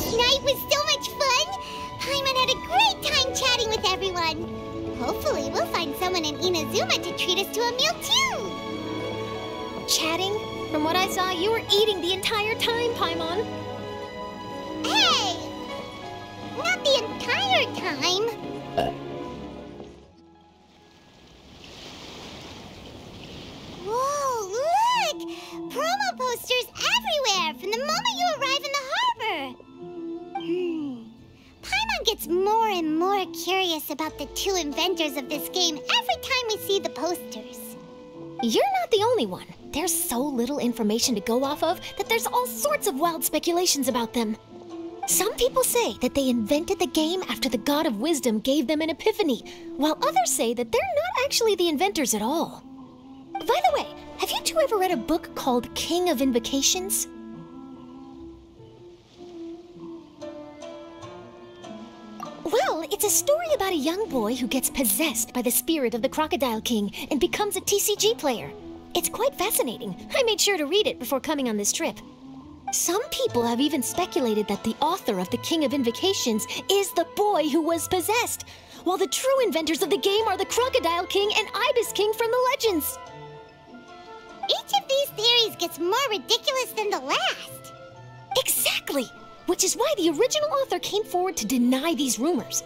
Last night was so much fun! Paimon had a great time chatting with everyone. Hopefully we'll find someone in Inazuma to treat us to a meal too! Chatting? From what I saw, you were eating the entire time, Paimon. Hey! Not the entire time. Whoa, look! Promo posters everywhere from the moment you arrive in the harbor. Paimon gets more and more curious about the two inventors of this game every time we see the posters. You're not the only one. There's so little information to go off of that there's all sorts of wild speculations about them. Some people say that they invented the game after the God of Wisdom gave them an epiphany, while others say that they're not actually the inventors at all. By the way, have you two ever read a book called King of Invocations? Well, it's a story about a young boy who gets possessed by the spirit of the Crocodile King and becomes a TCG player. It's quite fascinating. I made sure to read it before coming on this trip. Some people have even speculated that the author of the King of Invocations is the boy who was possessed, while the true inventors of the game are the Crocodile King and Ibis King from the legends. Each of these theories gets more ridiculous than the last. Exactly! Which is why the original author came forward to deny these rumors.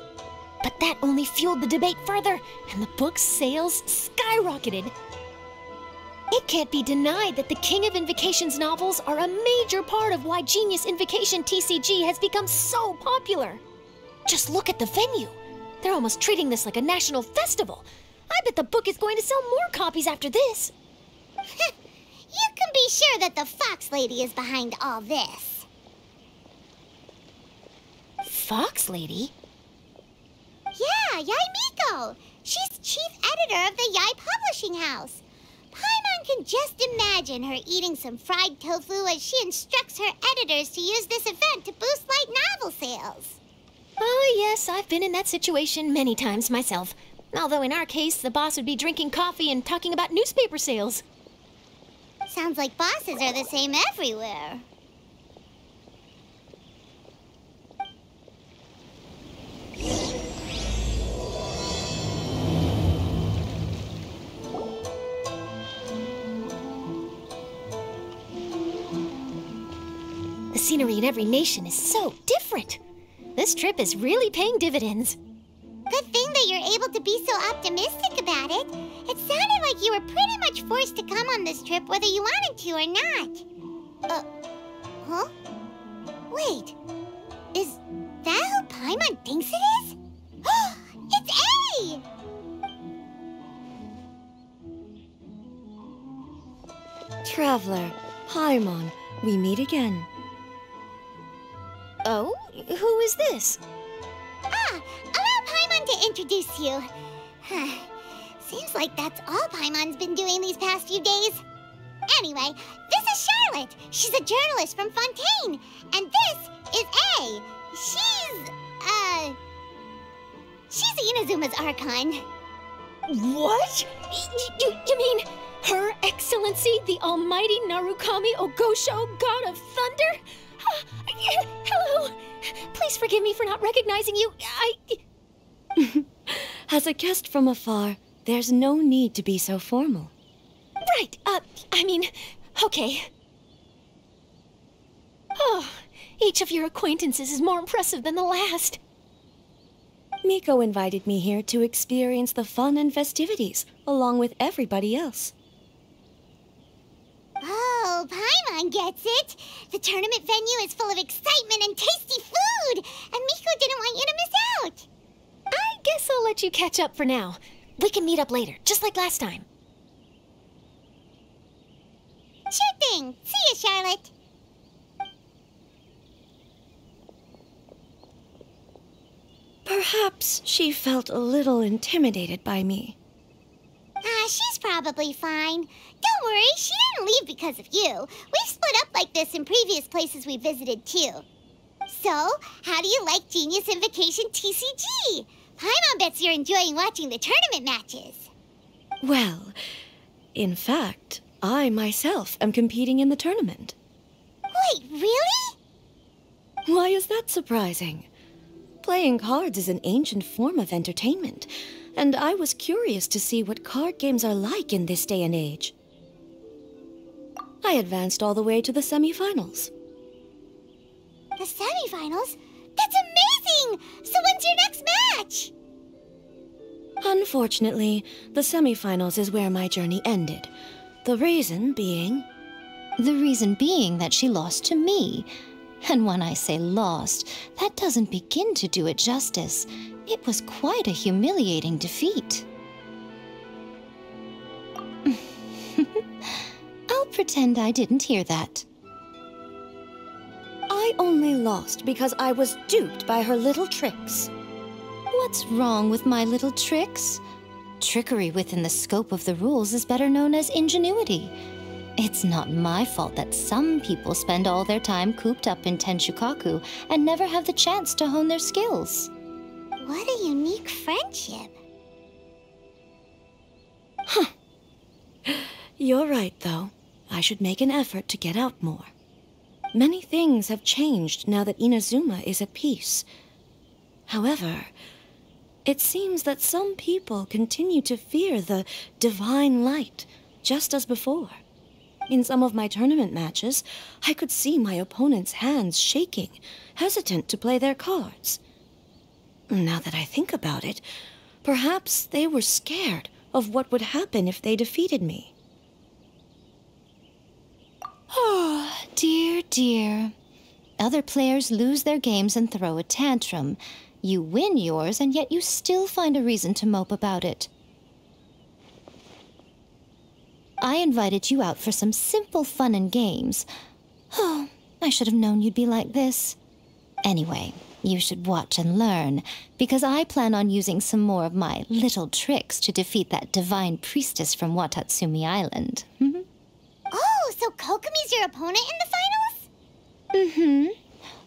But that only fueled the debate further, and the book's sales skyrocketed. It can't be denied that the King of Invocations novels are a major part of why Genius Invocation TCG has become so popular. Just look at the venue. They're almost treating this like a national festival. I bet the book is going to sell more copies after this. You can be sure that the Fox Lady is behind all this. Fox Lady? Yeah, Yai Miko. She's chief editor of the Yai Publishing House. Paimon can just imagine her eating some fried tofu as she instructs her editors to use this event to boost light novel sales. Oh, yes, I've been in that situation many times myself. Although in our case, the boss would be drinking coffee and talking about newspaper sales. Sounds like bosses are the same everywhere. The scenery in every nation is so different. This trip is really paying dividends. Good thing that you're able to be so optimistic about it. It sounded like you were pretty much forced to come on this trip whether you wanted to or not. Huh? Wait, is that who Paimon thinks it is? It's A! Traveler, Paimon, we meet again. Oh? Who is this? Allow Paimon to introduce you. Seems like that's all Paimon's been doing these past few days. Anyway, this is Charlotte. She's a journalist from Fontaine. And this is A. She's Inazuma's Archon. What? You mean Her Excellency, the Almighty Narukami Ogosho, God of Thunder? Hello. Please forgive me for not recognizing you. As a guest from afar, there's no need to be so formal. Right, okay. Oh, each of your acquaintances is more impressive than the last. Miko invited me here to experience the fun and festivities, along with everybody else. Oh, Paimon gets it. The tournament venue is full of excitement and tasty food, and Miko didn't want you to miss out. I guess I'll let you catch up for now. We can meet up later, just like last time. Sure thing. See you, Charlotte. Perhaps she felt a little intimidated by me. She's probably fine. Don't worry, she didn't leave because of you. We've split up like this in previous places we visited, too. So, how do you like Genius Invocation TCG? Paimon bets you're enjoying watching the tournament matches. Well, in fact, I myself am competing in the tournament. Wait, really? Why is that surprising? Playing cards is an ancient form of entertainment, and I was curious to see what card games are like in this day and age. I advanced all the way to the semifinals. The semifinals? That's amazing! So when's your next match? Unfortunately, the semifinals is where my journey ended. The reason being... The reason being that she lost to me. And when I say lost, that doesn't begin to do it justice. It was quite a humiliating defeat. I'll pretend I didn't hear that. I only lost because I was duped by her little tricks. What's wrong with my little tricks? Trickery within the scope of the rules is better known as ingenuity. It's not my fault that some people spend all their time cooped up in Tenshukaku and never have the chance to hone their skills. What a unique friendship. Huh. You're right, though. I should make an effort to get out more. Many things have changed now that Inazuma is at peace. However, it seems that some people continue to fear the divine light, just as before. In some of my tournament matches, I could see my opponent's hands shaking, hesitant to play their cards. Now that I think about it, perhaps they were scared of what would happen if they defeated me. Oh, dear, dear. Other players lose their games and throw a tantrum. You win yours, and yet you still find a reason to mope about it. I invited you out for some simple fun and games. Oh, I should have known you'd be like this. Anyway, you should watch and learn, because I plan on using some more of my little tricks to defeat that divine priestess from Watatsumi Island. Oh, so Kokomi's your opponent in the finals? Mm-hmm.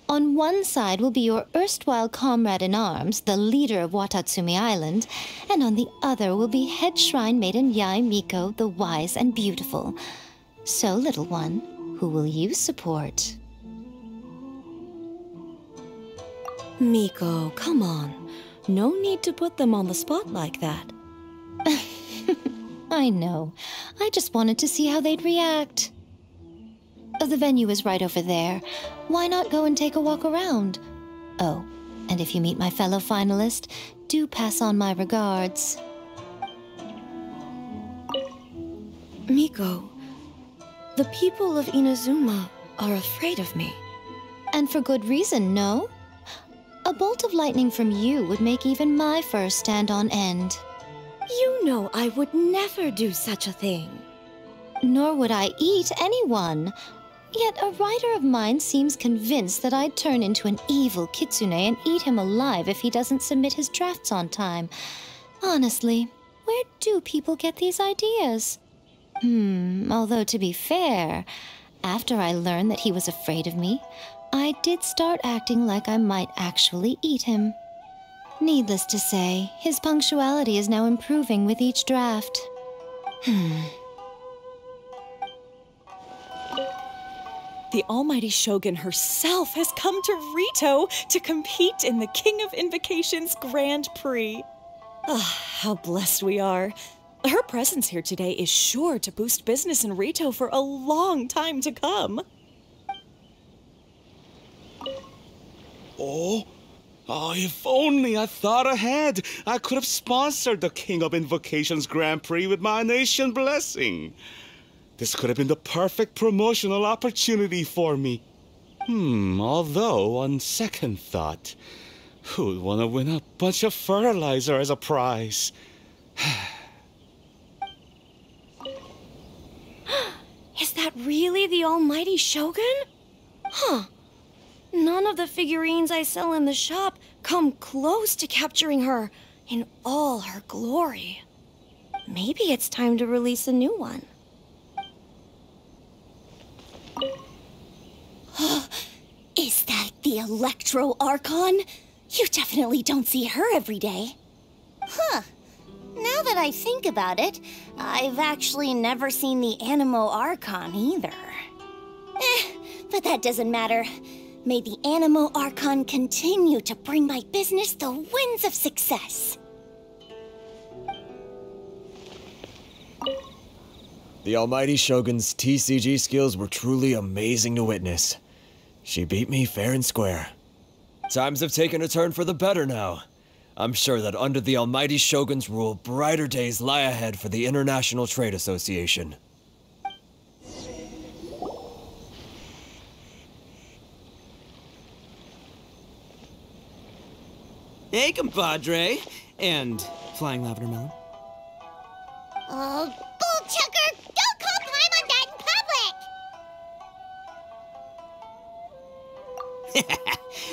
On one side will be your erstwhile comrade-in-arms, the leader of Watatsumi Island, and on the other will be head shrine maiden Yae Miko, the wise and beautiful. So, little one, who will you support? Miko, come on. No need to put them on the spot like that. I know. I just wanted to see how they'd react. The venue is right over there. Why not go and take a walk around? Oh, and if you meet my fellow finalist, do pass on my regards. Miko, the people of Inazuma are afraid of me. And for good reason, no? A bolt of lightning from you would make even my fur stand on end. You know I would never do such a thing. Nor would I eat anyone. Yet a writer of mine seems convinced that I'd turn into an evil kitsune and eat him alive if he doesn't submit his drafts on time. Honestly, where do people get these ideas? Although to be fair, after I learned that he was afraid of me, I did start acting like I might actually eat him. Needless to say, his punctuality is now improving with each draft. The almighty Shogun herself has come to Rito to compete in the King of Invocations Grand Prix. How blessed we are. Her presence here today is sure to boost business in Rito for a long time to come. Oh, if only I thought ahead, I could have sponsored the King of Invocations Grand Prix with my nation blessing. This could have been the perfect promotional opportunity for me. Although, on second thought, who'd want to win a bunch of fertilizer as a prize? Is that really the almighty Shogun? Huh. None of the figurines I sell in the shop come close to capturing her in all her glory. Maybe it's time to release a new one. Is that the Electro Archon? You definitely don't see her every day. Huh. Now that I think about it, I've actually never seen the Animo Archon either. But that doesn't matter. May the Animo Archon continue to bring my business the winds of success. The Almighty Shogun's TCG skills were truly amazing to witness. She beat me fair and square. Times have taken a turn for the better now. I'm sure that under the Almighty Shogun's rule, brighter days lie ahead for the International Trade Association. Hey, compadre. And Flying Lavender Melon. Oh, bull chucker! Don't call Climb on that in public!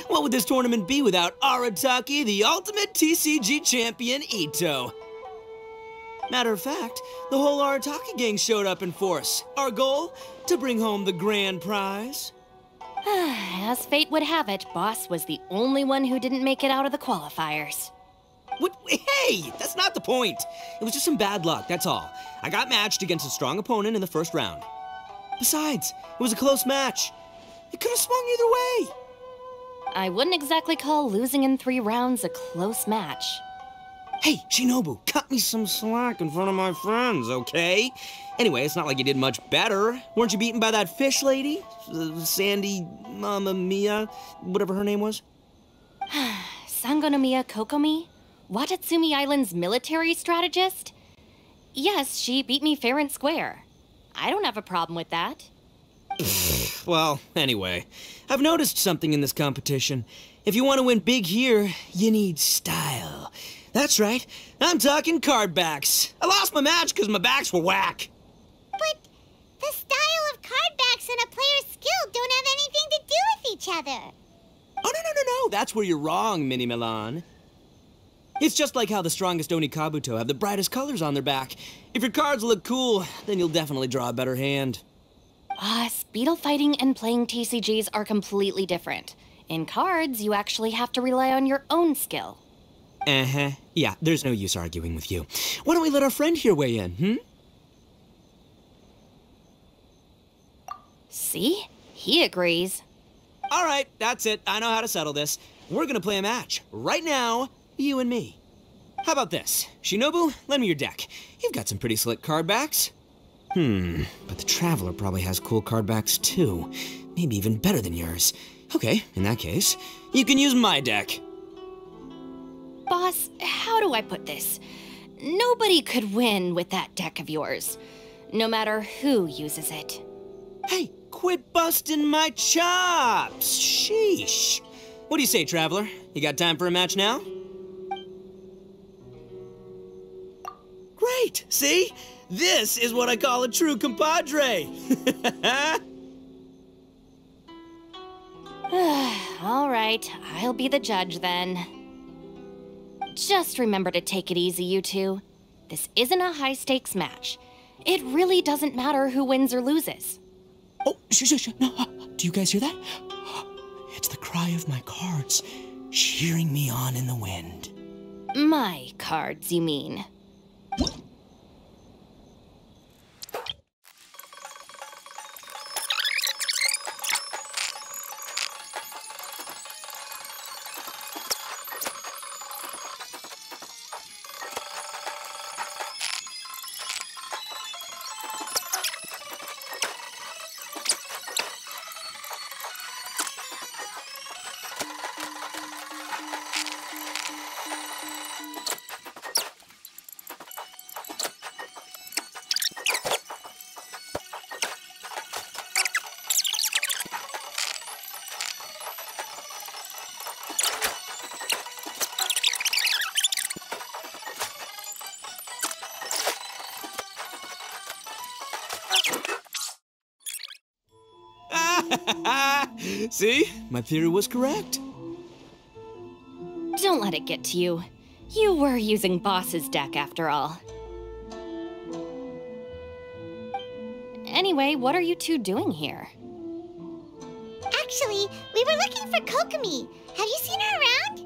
What would this tournament be without Arataki, the ultimate TCG champion, Ito? Matter of fact, the whole Arataki gang showed up in force. Our goal? To bring home the grand prize. As fate would have it, Boss was the only one who didn't make it out of the qualifiers. What? Hey, that's not the point. It was just some bad luck, that's all. I got matched against a strong opponent in the first round. Besides, it was a close match. It could have swung either way. I wouldn't exactly call losing in 3 rounds a close match. Hey, Shinobu, cut me some slack in front of my friends, okay? Anyway, it's not like you did much better. Weren't you beaten by that fish lady? Sandy, Mamma Mia, whatever her name was? Sangonomiya Kokomi? Watatsumi Island's military strategist? Yes, she beat me fair and square. I don't have a problem with that. Well, anyway, I've noticed something in this competition. If you want to win big here, you need style. That's right, I'm talking card backs. I lost my match because my backs were whack. But the style of card backs and a player's skill don't have anything to do with each other. Oh, no, that's where you're wrong, Mini Milan. It's just like how the strongest Oni Kabuto have the brightest colors on their back. If your cards look cool, then you'll definitely draw a better hand. Speedle fighting and playing TCGs are completely different. In cards, you actually have to rely on your own skill. Uh-huh. Yeah, there's no use arguing with you. Why don't we let our friend here weigh in, See? He agrees. All right, that's it. I know how to settle this. We're gonna play a match. Right now, you and me. How about this? Shinobu, lend me your deck. You've got some pretty slick card backs. But the Traveler probably has cool card backs too. Maybe even better than yours. Okay, in that case, you can use my deck. Boss, how do I put this? Nobody could win with that deck of yours, no matter who uses it. Hey, quit busting my chops! Sheesh. What do you say, Traveler? You got time for a match now? Great, see? This is what I call a true compadre. All right, I'll be the judge then. Just remember to take it easy, you two. This isn't a high-stakes match. It really doesn't matter who wins or loses. Oh, shh. No, do you guys hear that? It's the cry of my cards, cheering me on in the wind. My cards, you mean? See? My theory was correct. Don't let it get to you. You were using Boss's deck after all. Anyway, what are you two doing here? Actually, we were looking for Kokomi. Have you seen her around?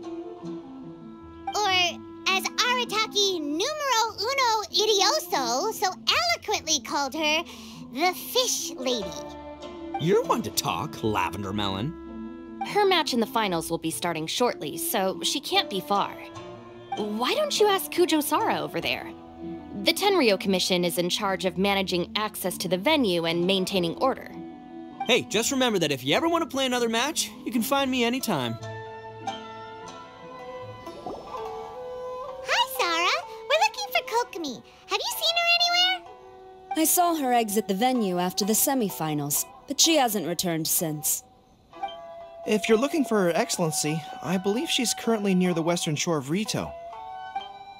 Or, as Arataki numero uno idioso so eloquently called her, the Fish Lady. You're one to talk, Lavender Melon. Her match in the finals will be starting shortly, so she can't be far. Why don't you ask Kujo-Sara over there? The Tenryo Commission is in charge of managing access to the venue and maintaining order. Hey, just remember that if you ever want to play another match, you can find me anytime. Hi, Sara. We're looking for Kokomi. Have you seen her anywhere? I saw her exit the venue after the semifinals, but she hasn't returned since. If you're looking for Her Excellency, I believe she's currently near the western shore of Rito.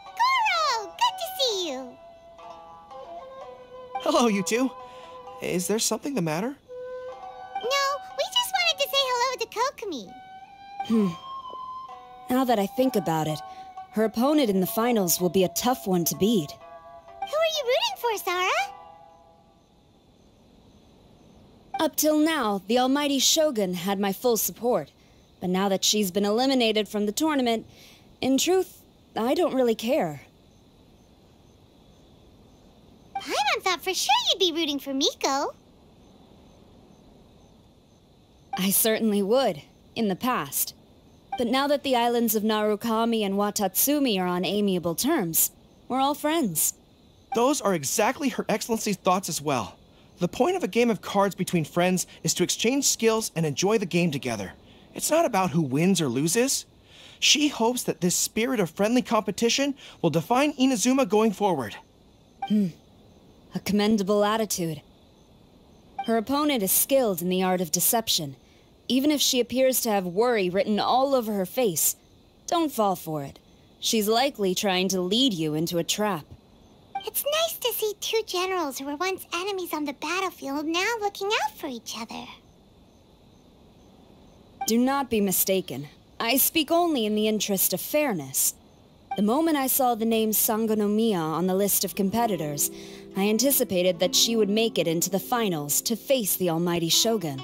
Goro! Good to see you. Hello, you two. Is there something the matter? No, we just wanted to say hello to Kokomi. Now that I think about it, her opponent in the finals will be a tough one to beat. Who are you rooting for, Sara? Up till now, the almighty Shogun had my full support. But now that she's been eliminated from the tournament, in truth, I don't really care. Paimon thought for sure you'd be rooting for Miko. I certainly would, in the past. But now that the islands of Narukami and Watatsumi are on amiable terms, we're all friends. Those are exactly Her Excellency's thoughts as well. The point of a game of cards between friends is to exchange skills and enjoy the game together. It's not about who wins or loses. She hopes that this spirit of friendly competition will define Inazuma going forward. A commendable attitude. Her opponent is skilled in the art of deception. Even if she appears to have worry written all over her face, don't fall for it. She's likely trying to lead you into a trap. It's nice to see two generals who were once enemies on the battlefield now looking out for each other. Do not be mistaken. I speak only in the interest of fairness. The moment I saw the name Sangonomiya on the list of competitors, I anticipated that she would make it into the finals to face the almighty Shogun.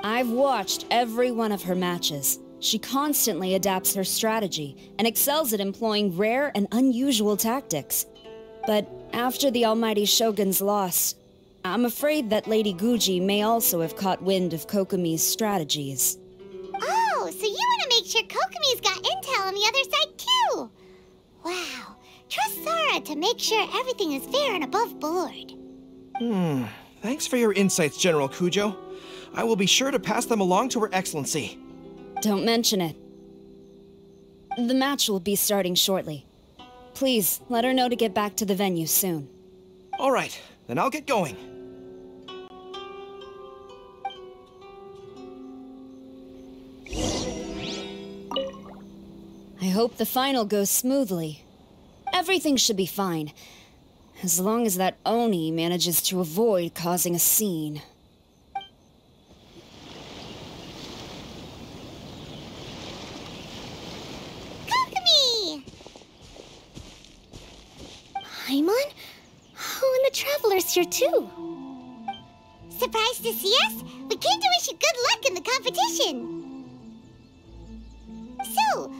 I've watched every one of her matches. She constantly adapts her strategy and excels at employing rare and unusual tactics. But after the almighty Shogun's loss, I'm afraid that Lady Guji may also have caught wind of Kokomi's strategies. Oh, so you want to make sure Kokomi's got intel on the other side too? Wow. Trust Sara to make sure everything is fair and above board. Thanks for your insights, General Kujo. I will be sure to pass them along to Her Excellency. Don't mention it. The match will be starting shortly. Please, let her know to get back to the venue soon. All right, then I'll get going. I hope the final goes smoothly. Everything should be fine, as long as that Oni manages to avoid causing a scene. Kokomi! Paimon? Oh, and the Traveler's here too. Surprised to see us? We came to wish you good luck in the competition. So,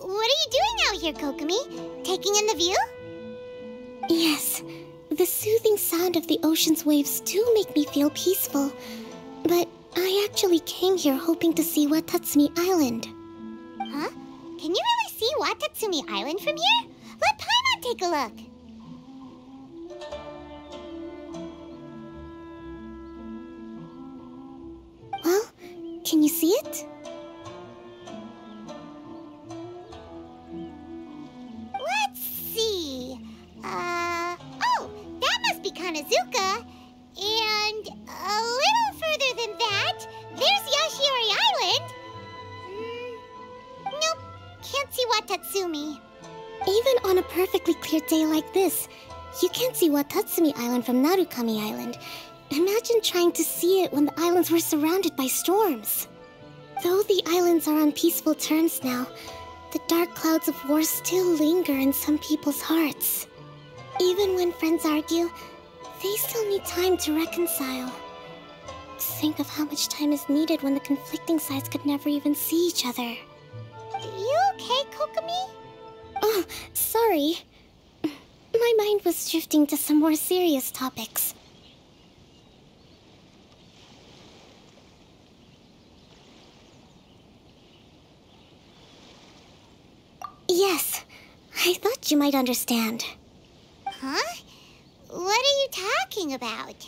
what are you doing out here, Kokomi? Taking in the view? Yes, the soothing sound of the ocean's waves do make me feel peaceful. But I actually came here hoping to see Watatsumi Island. Huh? Can you really see Watatsumi Island from here? Let Paimon take a look. Well, can you see it? Let's see. Oh, that must be Kanazuka. And a little further than that, there's Yoshiori Island. Nope, can't see Watatsumi. Even on a perfectly clear day like this, you can't see Watatsumi Island from Narukami Island. Imagine trying to see it when the islands were surrounded by storms. Though the islands are on peaceful terms now, the dark clouds of war still linger in some people's hearts. Even when friends argue, they still need time to reconcile. Think of how much time is needed when the conflicting sides could never even see each other. You okay, Kokomi? Oh, sorry. My mind was drifting to some more serious topics. Yes, I thought you might understand. Huh? What are you talking about?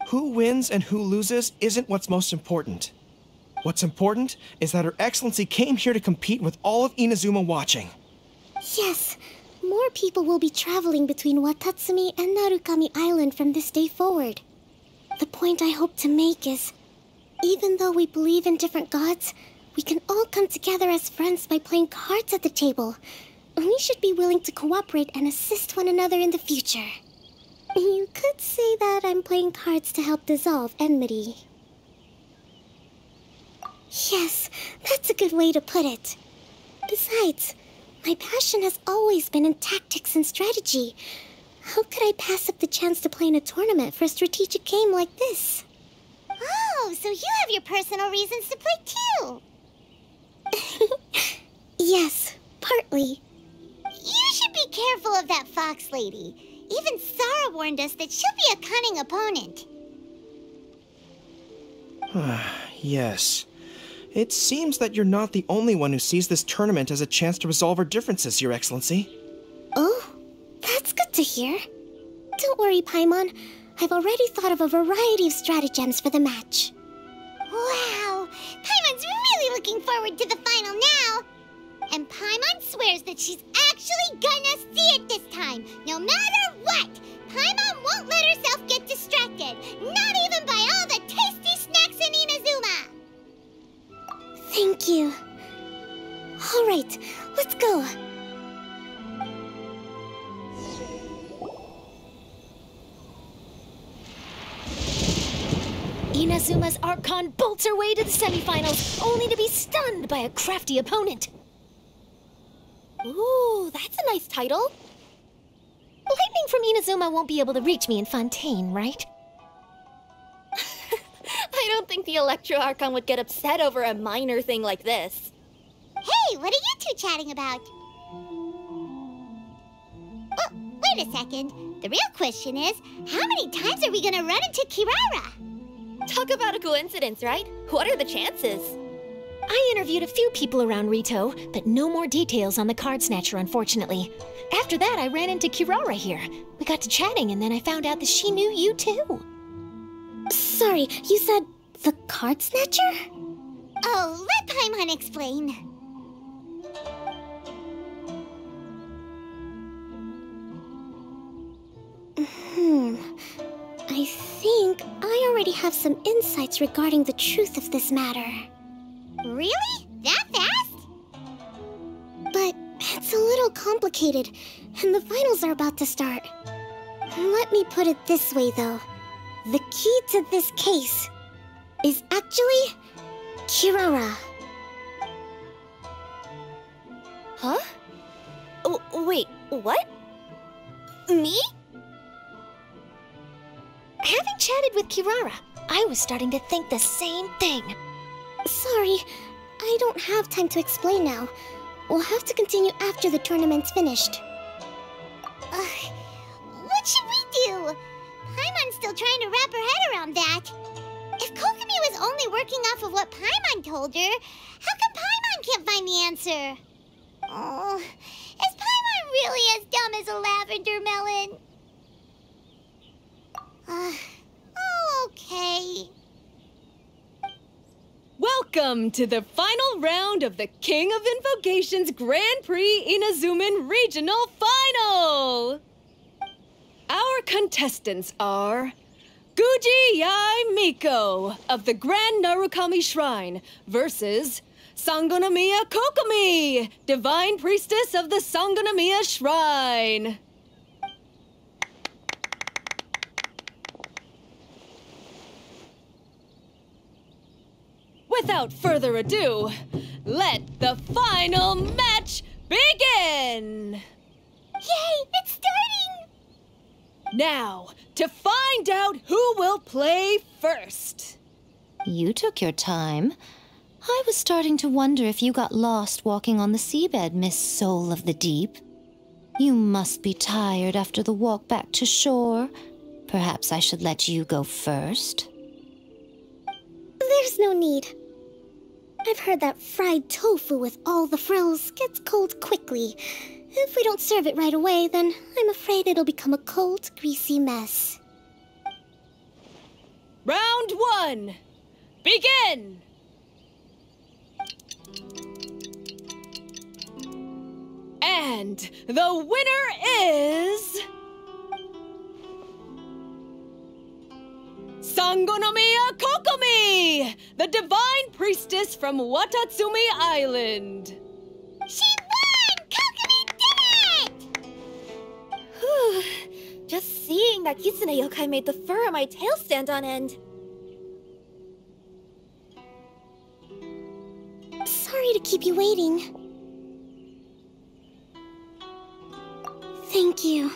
Who wins and who loses isn't what's most important. What's important is that Her Excellency came here to compete with all of Inazuma watching. Yes, more people will be traveling between Watatsumi and Narukami Island from this day forward. The point I hope to make is, even though we believe in different gods, we can all come together as friends by playing cards at the table. We should be willing to cooperate and assist one another in the future. You could say that I'm playing cards to help dissolve enmity. Yes, that's a good way to put it. Besides, my passion has always been in tactics and strategy. How could I pass up the chance to play in a tournament for a strategic game like this? Oh, so you have your personal reasons to play too. Yes, partly. You should be careful of that fox lady. Even Sarah warned us that she'll be a cunning opponent. Yes. It seems that you're not the only one who sees this tournament as a chance to resolve our differences, Your Excellency. Oh, that's good to hear. Don't worry, Paimon. I've already thought of a variety of stratagems for the match. Wow! Paimon's really looking forward to the final now! And Paimon swears that she's actually gonna see it this time, no matter what! Paimon won't let herself get distracted, not even by all the tasty snacks in Inazuma! Thank you. All right, let's go. Inazuma's Archon bolts her way to the semifinals, only to be stunned by a crafty opponent. Ooh, that's a nice title. Lightning from Inazuma won't be able to reach me in Fontaine, right? I don't think the Electro Archon would get upset over a minor thing like this. Hey, what are you two chatting about? Oh, wait a second. The real question is, how many times are we gonna run into Kirara? Talk about a coincidence, right? What are the chances? I interviewed a few people around Rito, but no more details on the Card Snatcher, unfortunately. After that, I ran into Kirara here. We got to chatting, and then I found out that she knew you too. Sorry, you said the Card Snatcher? Oh, let Paimon explain. I think I already have some insights regarding the truth of this matter. Really? That fast? But it's a little complicated, and the finals are about to start. Let me put it this way, though. The key to this case is actually Kirara. Huh? Oh, wait, what? Me? Having chatted with Kirara, I was starting to think the same thing. Sorry, I don't have time to explain now. We'll have to continue after the tournament's finished. What should we do? Paimon's still trying to wrap her head around that. If Kokomi was only working off of what Paimon told her, how come Paimon can't find the answer? Oh, is Paimon really as dumb as a lavender melon? Okay. Welcome to the final round of the King of Invocations Grand Prix Inazuman Regional Final! Our contestants are Guji Yai Miko of the Grand Narukami Shrine versus Sangonomiya Kokomi, Divine Priestess of the Sangonomiya Shrine. Without further ado, let the final match begin! Yay, it's starting! Now, to find out who will play first. You took your time. I was starting to wonder if you got lost walking on the seabed, Miss Soul of the Deep. You must be tired after the walk back to shore. Perhaps I should let you go first. There's no need. I've heard that fried tofu with all the frills gets cold quickly. If we don't serve it right away, then I'm afraid it'll become a cold, greasy mess. Round 1. Begin! And the winner is... Sangonomiya Kokomi, the divine priestess from Watatsumi Island. She won! Kokomi did it! Just seeing that Kitsune yokai made the fur on my tail stand on end. Sorry to keep you waiting. Thank you.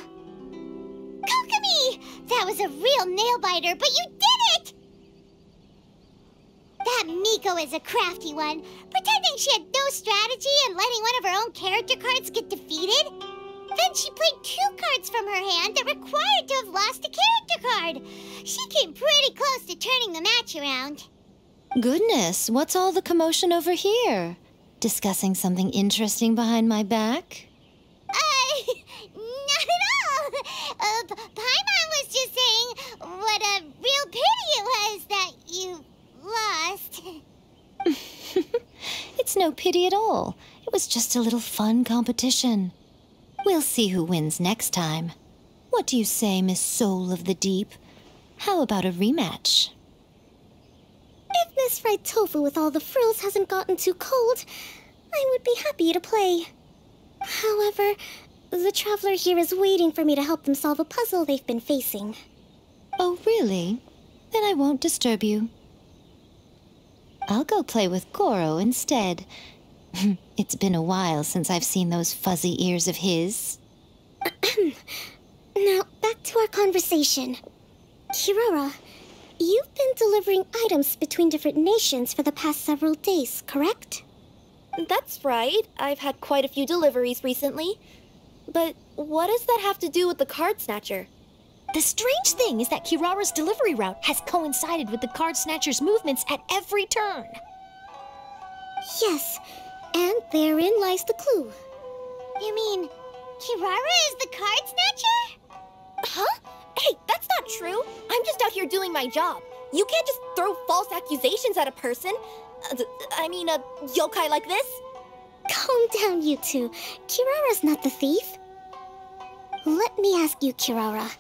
Kokomi! That was a real nail-biter, but you did it! That Miko is a crafty one, pretending she had no strategy and letting one of her own character cards get defeated. Then she played 2 cards from her hand that required to have lost a character card. She came pretty close to turning the match around. Goodness, what's all the commotion over here? Discussing something interesting behind my back? Not at all. Paimon was just saying what a real pity it was that you lost. It's no pity at all. It was just a little fun competition. We'll see who wins next time. What do you say, Miss Soul of the Deep? How about a rematch? If Miss Fried Tofu with all the frills hasn't gotten too cold, I would be happy to play. However, the traveler here is waiting for me to help them solve a puzzle they've been facing. Oh, really? Then I won't disturb you. I'll go play with Goro instead. It's been a while since I've seen those fuzzy ears of his. Now, back to our conversation. Kirara, you've been delivering items between different nations for the past several days, correct? That's right. I've had quite a few deliveries recently. But what does that have to do with the card snatcher? The strange thing is that Kirara's delivery route has coincided with the card snatcher's movements at every turn. Yes, and therein lies the clue. You mean Kirara is the card snatcher? Huh? Hey, that's not true. I'm just out here doing my job. You can't just throw false accusations at a person. I mean, a yokai like this. Calm down, you two. Kirara's not the thief. Let me ask you, Kirara.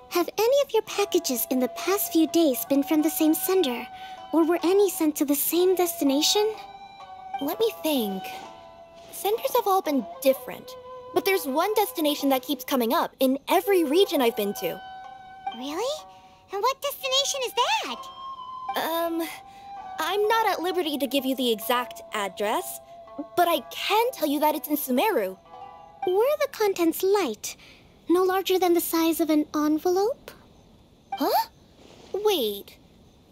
Have any of your packages in the past few days been from the same sender? Or were any sent to the same destination? Let me think. Senders have all been different. But there's one destination that keeps coming up in every region I've been to. Really? And what destination is that? I'm not at liberty to give you the exact address, but I can tell you that it's in Sumeru. Were the contents light? No larger than the size of an envelope? Huh? Wait,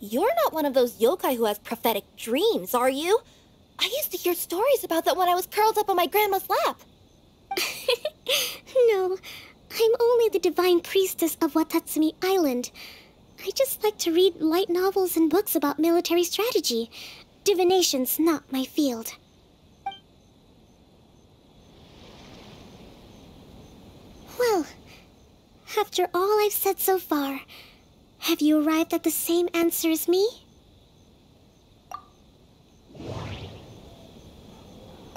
you're not one of those yokai who has prophetic dreams, are you? I used to hear stories about that when I was curled up on my grandma's lap. No, I'm only the divine priestess of Watatsumi Island. I just like to read light novels and books about military strategy. Divination's not my field. Well, after all I've said so far, have you arrived at the same answer as me?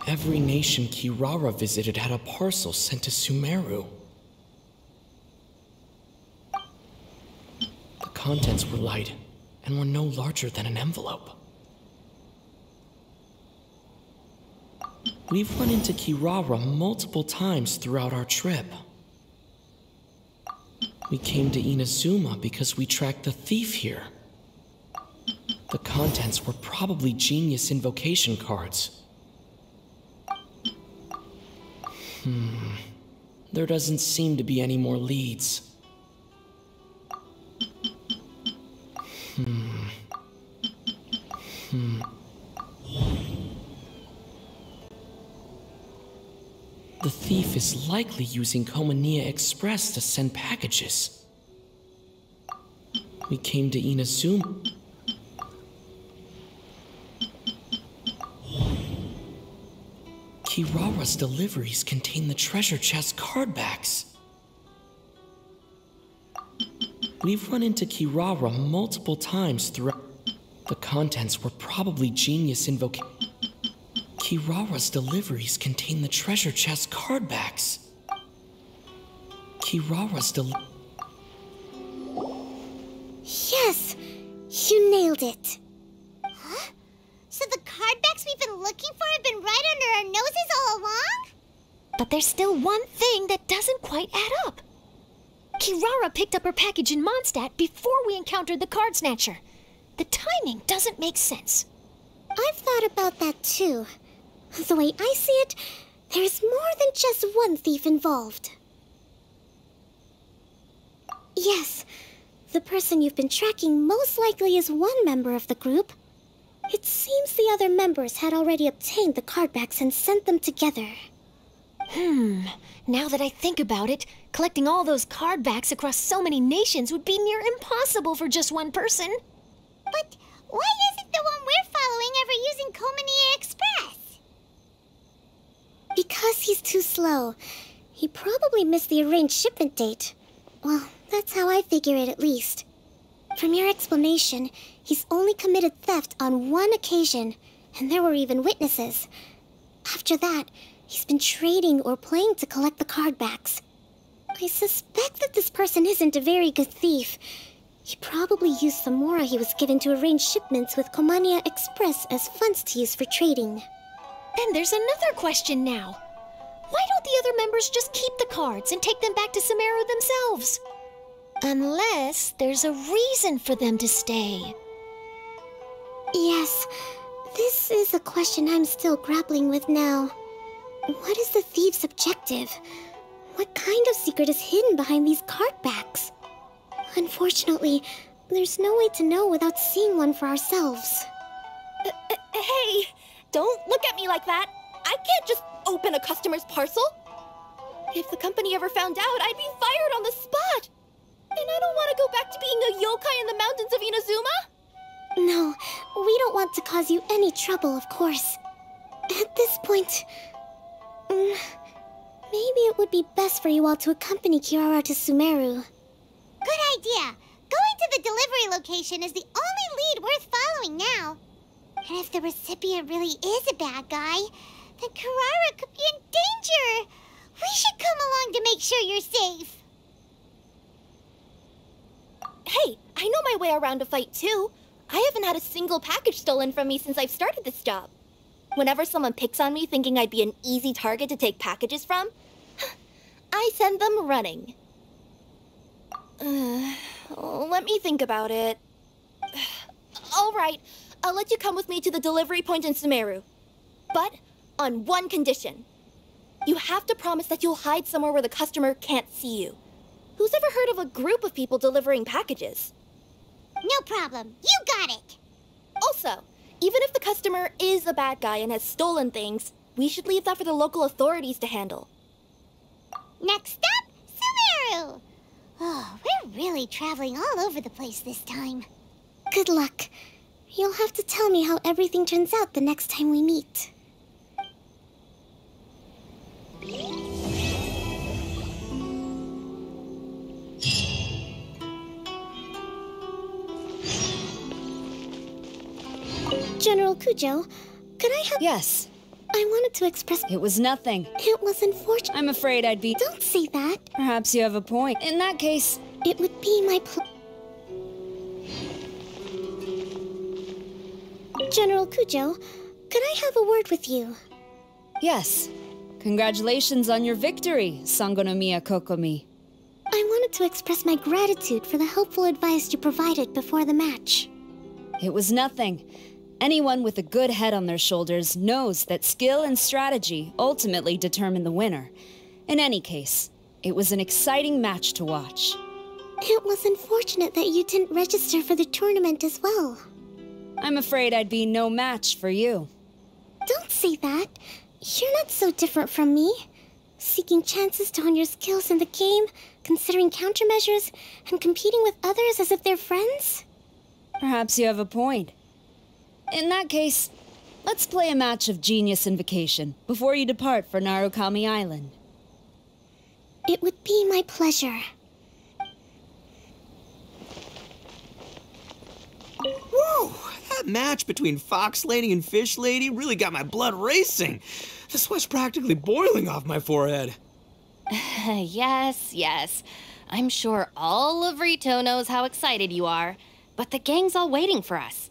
Every nation Kirara visited had a parcel sent to Sumeru. The contents were light and were no larger than an envelope. We've run into Kirara multiple times throughout our trip. We came to Inazuma because we tracked the thief here. The contents were probably genius invocation cards. There doesn't seem to be any more leads. The thief is likely using Culminate Express to send packages. We came to Inazuma. Kirara's deliveries contain the treasure chest cardbacks. We've run into Kirara multiple times throughout. The contents were probably genius invocation. Kirara's deliveries contain the treasure chest cardbacks. Kirara's Yes! You nailed it. Huh? So the cardbacks we've been looking for have been right under our noses all along? But there's still one thing that doesn't quite add up. Kirara picked up her package in Mondstadt before we encountered the card snatcher. The timing doesn't make sense. I've thought about that too. The way I see it, there's more than just one thief involved. Yes, the person you've been tracking most likely is one member of the group. It seems the other members had already obtained the cardbacks and sent them together. Now that I think about it, collecting all those cardbacks across so many nations would be near impossible for just one person. But why isn't the one we're following ever using Culminate Express? Because he's too slow. He probably missed the arranged shipment date. Well, that's how I figure it at least. From your explanation, he's only committed theft on one occasion, and there were even witnesses. After that, he's been trading or playing to collect the cardbacks. I suspect that this person isn't a very good thief. He probably used the mora he was given to arrange shipments with Culminate Express as funds to use for trading. Then there's another question now. Why don't the other members just keep the cards and take them back to Sumeru themselves? Unless there's a reason for them to stay. Yes, this is a question I'm still grappling with now. What is the thief's objective? What kind of secret is hidden behind these cardbacks? Unfortunately, there's no way to know without seeing one for ourselves. Hey, don't look at me like that. I can't just open a customer's parcel. If the company ever found out, I'd be fired on the spot. And I don't want to go back to being a yokai in the mountains of Inazuma. No, we don't want to cause you any trouble, of course. At this point, maybe it would be best for you all to accompany Kirara to Sumeru. Good idea. Going to the delivery location is the only lead worth following now. And if the recipient really is a bad guy, then Kirara could be in danger. We should come along to make sure you're safe. Hey, I know my way around a fight too. I haven't had a single package stolen from me since I've started this job. Whenever someone picks on me thinking I'd be an easy target to take packages from, I send them running. Let me think about it. All right, I'll let you come with me to the delivery point in Sumeru. But on one condition. You have to promise that you'll hide somewhere where the customer can't see you. Who's ever heard of a group of people delivering packages? No problem. You got it. Also, even if the customer is a bad guy and has stolen things, we should leave that for the local authorities to handle. Next up, Sumeru. Oh, we're really traveling all over the place this time. Good luck. You'll have to tell me how everything turns out the next time we meet. General Kujo, could I have... Yes. I wanted to express... It was nothing. It was unfortunate. I'm afraid I'd be... Don't say that. Perhaps you have a point. In that case... It would be my General Kujo, could I have a word with you? Yes. Congratulations on your victory, Sangonomiya Kokomi. I wanted to express my gratitude for the helpful advice you provided before the match. It was nothing. Anyone with a good head on their shoulders knows that skill and strategy ultimately determine the winner. In any case, it was an exciting match to watch. It was unfortunate that you didn't register for the tournament as well. I'm afraid I'd be no match for you. Don't say that. You're not so different from me. Seeking chances to hone your skills in the game, considering countermeasures, and competing with others as if they're friends? Perhaps you have a point. In that case, Let's play a match of Genius Invocation before you depart for Narukami Island. It would be my pleasure. Woo! That match between Fox Lady and Fish Lady really got my blood racing. The sweat's practically boiling off my forehead. Yes, yes. I'm sure all of Rito knows how excited you are, but the gang's all waiting for us.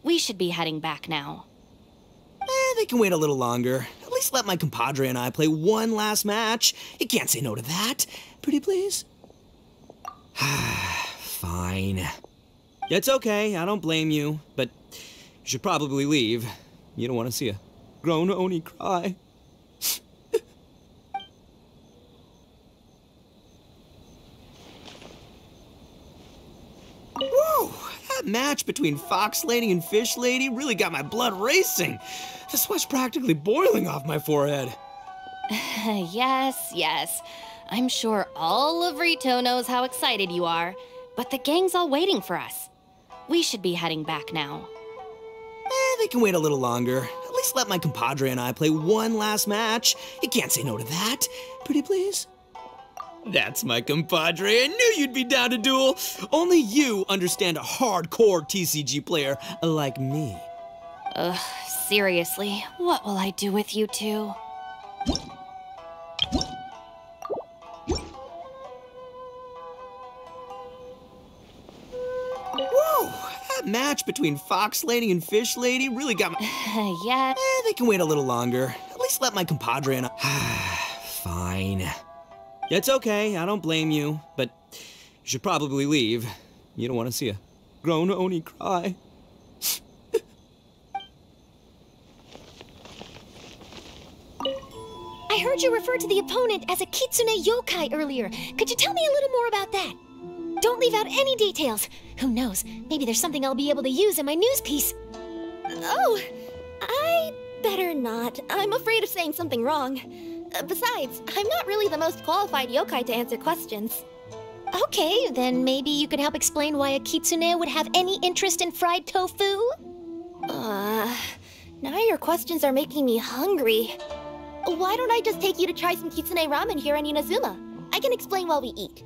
We should be heading back now. They can wait a little longer. At least let my compadre and I play one last match. You can't say no to that. Pretty please? Fine. It's okay, I don't blame you, but you should probably leave. You don't want to see a grown Oni cry. Woo! That match between Fox Lady and Fish Lady really got my blood racing. The sweat's practically boiling off my forehead. Yes, yes. I'm sure all of Rito knows how excited you are, but the gang's all waiting for us. We should be heading back now. They can wait a little longer. At least let my compadre and I play one last match. You can't say no to that. Pretty please? That's my compadre. I knew you'd be down to duel. Only you understand a hardcore TCG player like me. Ugh, seriously, what will I do with you two? Woo! That match between Fox Lady and Fish Lady really got my... Yeah. They can wait a little longer. At least let my compadre and I... Fine. It's okay, I don't blame you, but you should probably leave. You don't want to see a grown Oni cry. I heard you refer to the opponent as a Kitsune yokai earlier. Could you tell me a little more about that? Don't leave out any details. Who knows, maybe there's something I'll be able to use in my news piece. Oh, I better not. I'm afraid of saying something wrong. Besides, I'm not really the most qualified yokai to answer questions. Okay, then maybe you could help explain why a Kitsune would have any interest in fried tofu? Now your questions are making me hungry. Why don't I just take you to try some Kitsune ramen here in Inazuma? I can explain while we eat.